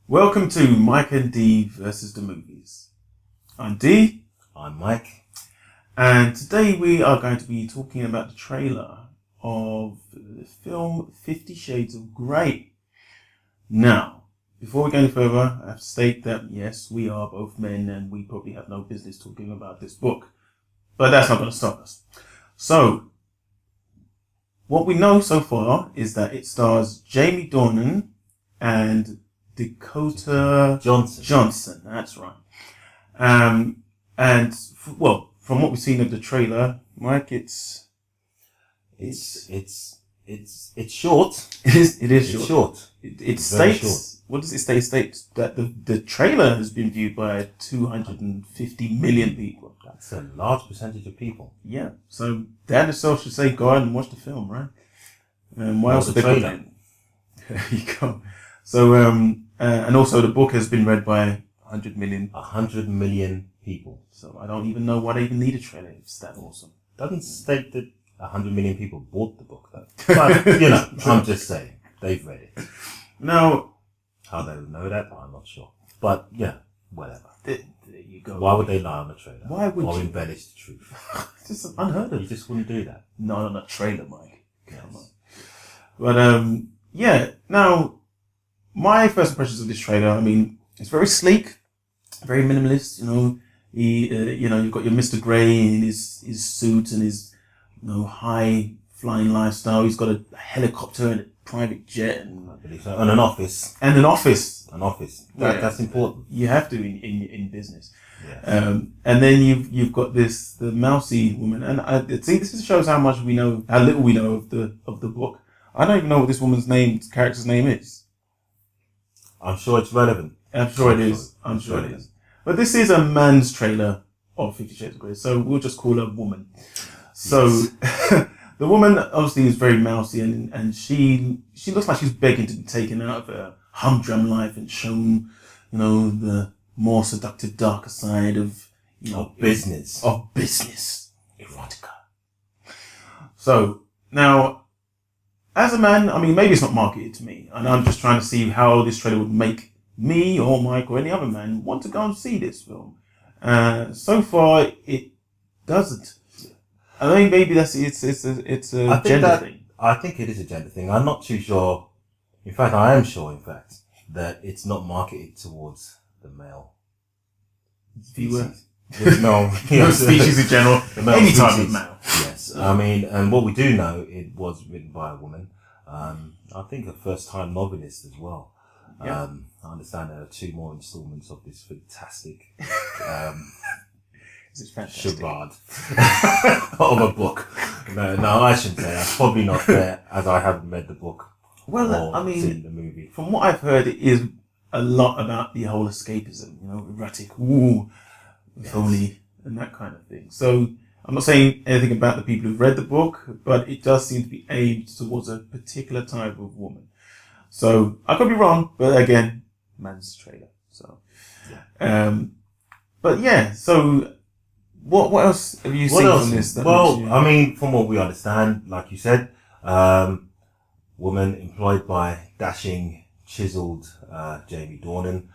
Welcome to Mike and Dee versus the movies. I'm Dee. I'm Mike. And today we are going to be talking about the trailer of the film 50 Shades of Grey. Now, before we go any further, I have to state that yes, we are both men and we probably have no business talking about this book. But that's not going to stop us. So, what we know so far is that it stars Jamie Dornan and Dakota Johnson, that's right. From what we've seen of the trailer, Mike, it's short. It is short. It's short. It states, what does it state? It states that the trailer has been viewed by 250 million people. That's a large percentage of people. Yeah. So that itself should say go out and watch the film, right? Why else would the they put trailer? it? There you go. So, and also the book has been read by 100 million. 100 million people. So I don't even know why they even need a trailer. It's that awesome. Doesn't state that 100 million people bought the book though. But, I'm just saying. They've read it. Now, how they would know that, I'm not sure. But, yeah, whatever. there you go. Why would they lie on the trailer? Why would or you? embellish the truth? It's just unheard of. You just wouldn't do that. Not on a trailer, Mike. Yes. Come on. But, yeah. Now, my first impressions of this trailer, I mean, it's very sleek, very minimalist, you've got your Mr. Grey in his suit and his, high flying lifestyle. He's got a helicopter and a private jet and I believe so. And an office. an office. An office. Yeah. That's important. You have to in business. Yeah. And then you've got the mousy woman, and I think this shows how little we know of the book. I don't even know what this woman's character's name is. I'm sure it's relevant. I'm sure it is. I'm sure it is. But this is a man's trailer of 50 Shades of Grey, so we'll just call her woman. So the woman obviously is very mousy, and she looks like she's begging to be taken out of her humdrum life and shown, the more seductive, darker side of business. Of business, erotica. So now, as a man, I mean, maybe it's not marketed to me, and I'm just trying to see how this trailer would make me or Mike or any other man want to go and see this film. So far, it doesn't. I think maybe it's a gender thing. I think it is a gender thing. I'm not too sure. In fact, I am sure, that it's not marketed towards the male Viewer. No, species in general. Any type of male. Yes. I mean, and what we do know, it was written by a woman. I think a first-time novelist as well. Yeah. I understand there are 2 more installments of this fantastic It's fantastic. charade of a book. No, I shouldn't say that's probably not fair, as I haven't read the book. Well, or I mean, seen the movie. from what I've heard, it is a lot about the whole escapism, erotic, if only, and that kind of thing. So I'm not saying anything about the people who've read the book, but it does seem to be aimed towards a particular type of woman. So I could be wrong, but again, man's trailer. So, but yeah. So what else have you seen from this? I mean, from what we understand, like you said, woman employed by dashing, chiseled Jamie Dornan,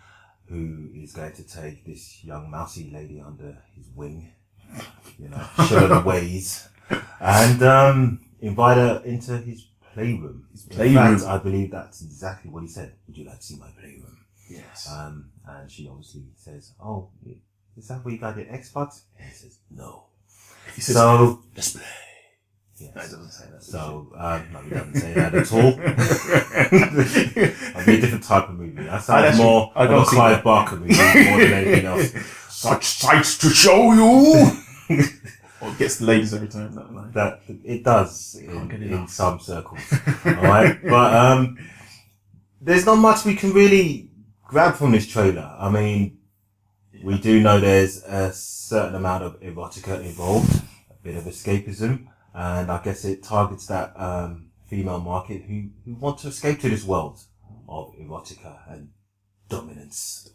who is going to take this young mousy lady under his wing, show her the ways, and invite her into his playroom. In fact, I believe that's exactly what he said. Would you like to see my playroom? Yes. And she obviously says, "Oh, is that where you got your Xbox?" And he says, "No." He says, So display. yes. No, it doesn't say that. So no, he doesn't say that at all. It'll be a different type of movie. That sounds more I of don't a see Clive that. Barker movie more than anything else. Such sights to show you. Or it gets the ladies every time. That line. That it does Can't get in enough. some circles. Alright? But there's not much we can really grab from this trailer. I mean, we do know there's a certain amount of erotica involved, a bit of escapism, and I guess it targets that female market who want to escape to this world of erotica and dominance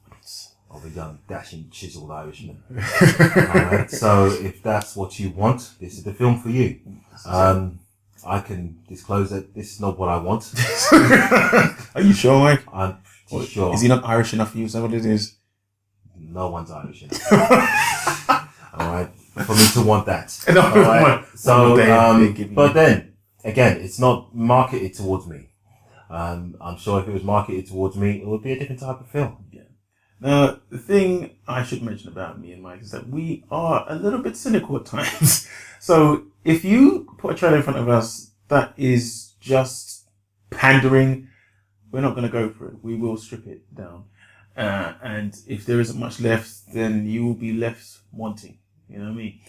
of a young, dashing, chiseled Irishman. Alright, so if that's what you want, this is the film for you. I can disclose that this is not what I want. Are you sure, Mike? I'm pretty sure. Is he not Irish enough for you? Is that what it is? No one's Irish enough. All right, for me to want that. No, all right. So, give me- but then again, it's not marketed towards me. I'm sure if it was marketed towards me, it would be a different type of film. Now, the thing I should mention about me and Mike is that we are a little bit cynical at times. So if you put a trailer in front of us that is just pandering, we're not going to go for it. We will strip it down. And if there isn't much left, then you will be left wanting. You know what I mean?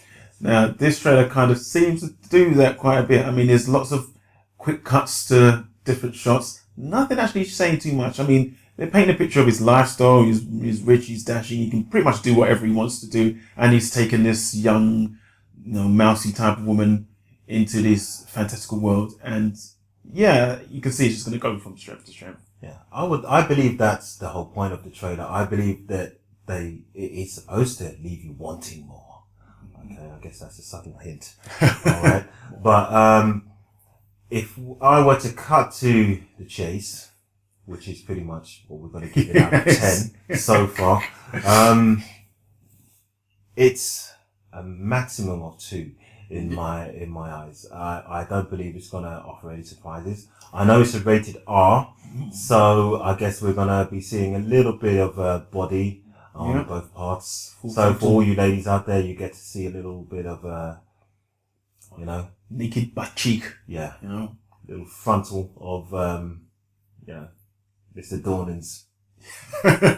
Now, this trailer kind of seems to do that quite a bit. I mean, there's lots of quick cuts to different shots. Nothing actually saying too much. I mean, they're painting a picture of his lifestyle. He's rich, he's dashing. He can pretty much do whatever he wants to do. And he's taken this young, mousy type of woman into this fantastical world. And yeah, you can see it's just going to go from strength to strength. Yeah, I believe that's the whole point of the trailer. I believe that it's supposed to leave you wanting more. Okay, I guess that's a subtle hint. All right, but if I were to cut to the chase, which is pretty much what we're going to give it out of 10 so far, it's a maximum of 2 in my eyes. I don't believe it's going to offer any surprises. I know it's a rated R, so I guess we're going to be seeing a little bit of body on both parts. So for all you ladies out there, you get to see a little bit of, Naked butt cheek. Yeah. Little frontal of, Mr. Dornan's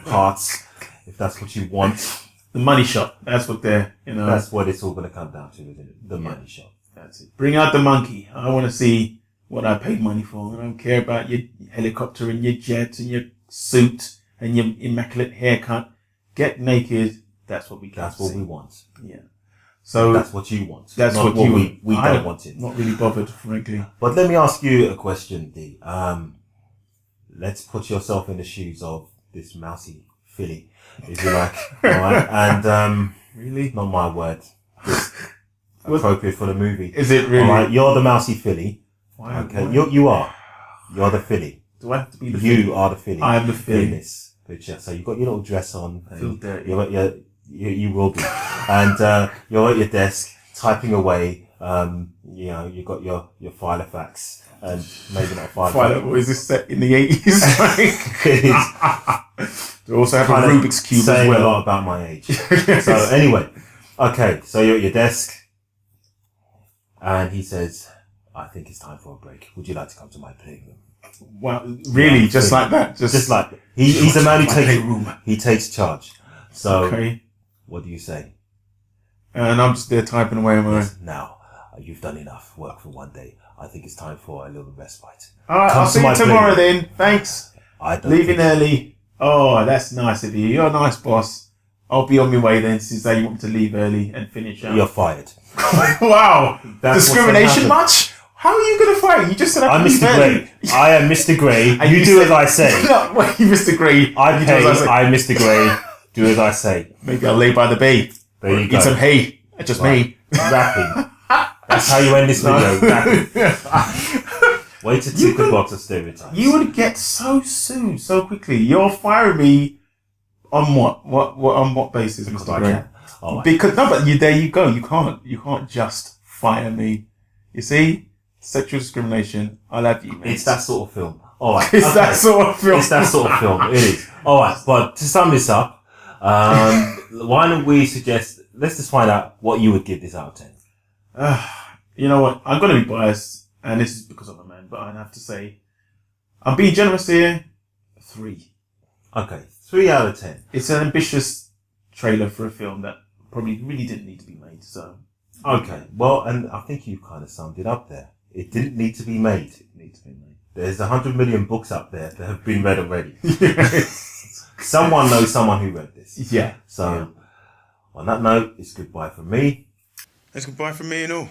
parts, if that's what you want. The money shot. That's what they're, That's what it's all going to come down to, isn't it? The money shot. That's it. Bring out the monkey. I want to see what I paid money for. I don't care about your helicopter and your jet and your suit and your immaculate haircut. Get naked. That's what we can That's what we want. Yeah. So that's what you want. That's not what we don't want it. Not really bothered, frankly. But let me ask you a question, D. Let's put yourself in the shoes of this mousy filly, if you like. All right? And really, not my word. Just appropriate for the movie. Is it really? All right, you're the mousy filly. Why? Okay, you are. You're the filly. Do I have to be the filly? You are the filly. I am the filly in this picture. So you've got your little dress on. I feel dirty. You will be. And you're at your desk typing away. You've got your Filofax and maybe not Filofax. What is this set in the 80s? It is. They also have a Rubik's Cube as saying well. a lot about my age. So anyway, okay, so you're at your desk and he says, I think it's time for a break. Would you like to come to my playroom? Wow, really? Just like that? Just like that. He's a man who takes charge. So, okay. What do you say? And I'm just there typing away. Now, you've done enough work for one day. I think it's time for a little respite. Alright, I'll see you tomorrow then. Thanks. Leaving early. Oh, that's nice of you. You're a nice boss. I'll be on my way then, since you want me to leave early and finish up. You're fired. Wow. Discrimination much? How are you going to fight? You just said I'm Mr. Grey. I am Mr. Grey. You do as I say. No, wait, Mr. Grey. I'm Mr. Grey. Do as I say. Maybe I'll lay by the bay. There you go. Eat some hay. Just me. Rapping. That's how you end this video. Rapping. Way to tick the box of stereotypes. You would get so sued so quickly. You're firing me on what? On what basis, Mr. Grey? Right. Because there you go. You can't just fire me. You see? Sexual discrimination. I love you, mate. It's that sort of film. Alright. It's that sort of film. It's that sort of film. It is. Alright, but to sum this up, why don't we suggest, let's just find out what you would give this out of 10. You know what? I'm going to be biased, and this is because I'm a man, but I'd have to say, I'm being generous here. 3. Okay, 3 out of 10. It's an ambitious trailer for a film that probably really didn't need to be made, so. Okay, well, and I think you kind of summed it up there. It didn't need to be made. It needs to be made. There's 100 million books up there that have been read already. Someone knows someone who read this. Yeah. So, on that note, it's goodbye from me. It's goodbye from me and all.